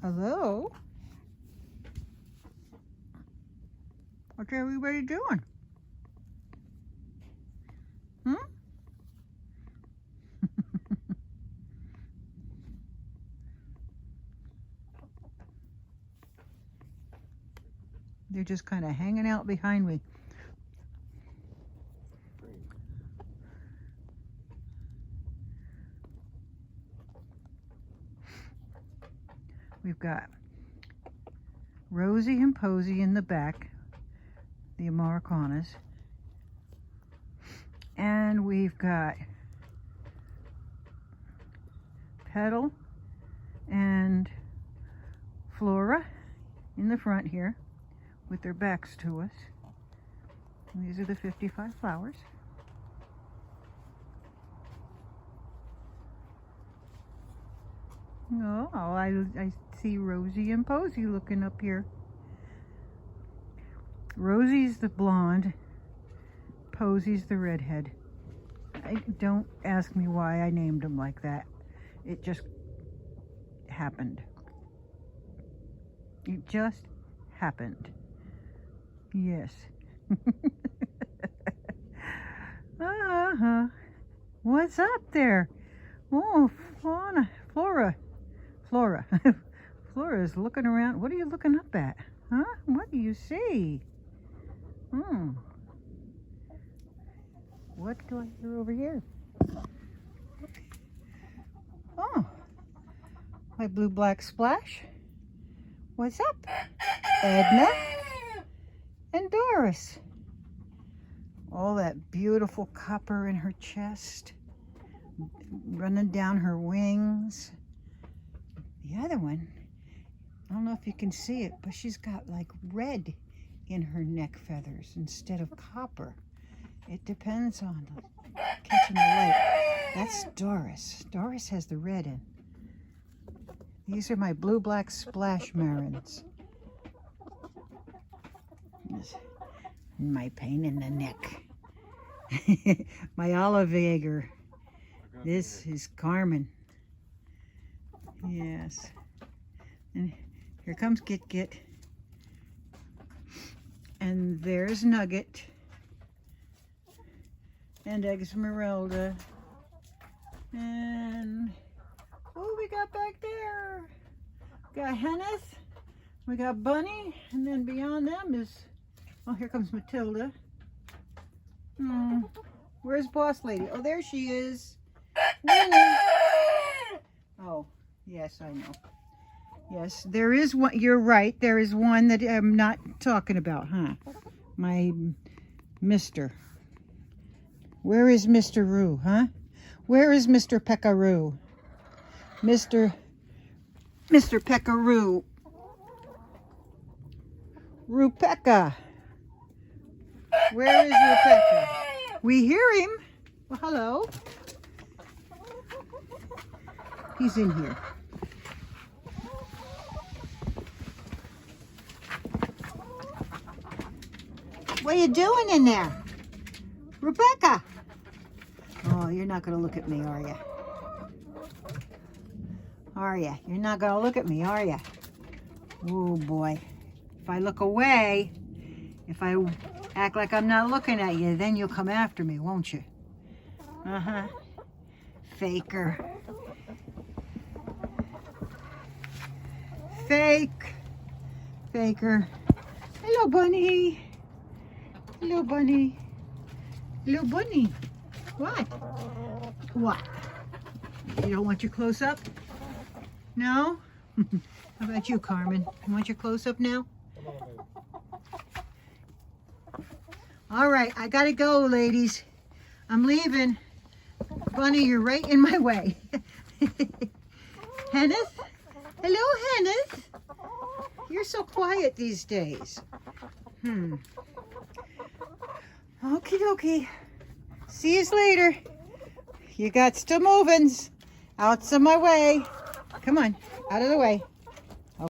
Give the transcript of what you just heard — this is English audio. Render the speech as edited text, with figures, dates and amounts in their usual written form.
Hello? What's everybody doing? Hmm? They're just kind of hanging out behind me. We've got Rosie and Posy in the back, the Americanas. And we've got Petal and Flora in the front here with their backs to us. And these are the 55 flowers. Oh, I see Rosie and Posy looking up here. Rosie's the blonde, Posy's the redhead. Don't ask me why I named them like that. It just happened. It just happened. Yes. What's up there? Oh, Flora. Flora's looking around. What are you looking up at? Huh? What do you see? What do I hear over here? Oh, my blue-black splash. What's up? Edna and Doris. All that beautiful copper in her chest, running down her wings. The other one, I don't know if you can see it, but she's got like red in her neck feathers instead of copper. It depends on catching the light. That's Doris. Doris has the red in. These are my blue-black splash marins. My pain in the neck. My olive egger. This is Carmen. Yes. And here comes Git. And there's Nugget. And Esmeralda. And oh, we got back there. We got Henneth. We got Bunny. And then beyond them is, oh, here comes Matilda. Where's Boss Lady? Oh, there she is. Winnie. Oh, yes, I know. Yes, there is one. You're right. There is one that I'm not talking about, huh? My Mr. Where is Mr. Roo, huh? Where is Mr. Peckaroo? Mr. Peckaroo. Rupeka. Where is Rupeka? We hear him. Well, hello. He's in here. What are you doing in there? Rebecca! Oh, you're not going to look at me, are you? Are you? You're not going to look at me, are you? Oh, boy. If I look away, if I act like I'm not looking at you, then you'll come after me, won't you? Uh-huh. Faker. Faker. Hello, Bunny. Hello, Bunny. Hello, Bunny. What? What? You don't want your close-up? No? How about you, Carmen? You want your close-up now? All right, I gotta go, ladies. I'm leaving. Bunny, you're right in my way. Henneth? Hello, Henneth. You're so quiet these days. Okie dokie. See you later. You got still moving. Out of my way. Come on, out of the way.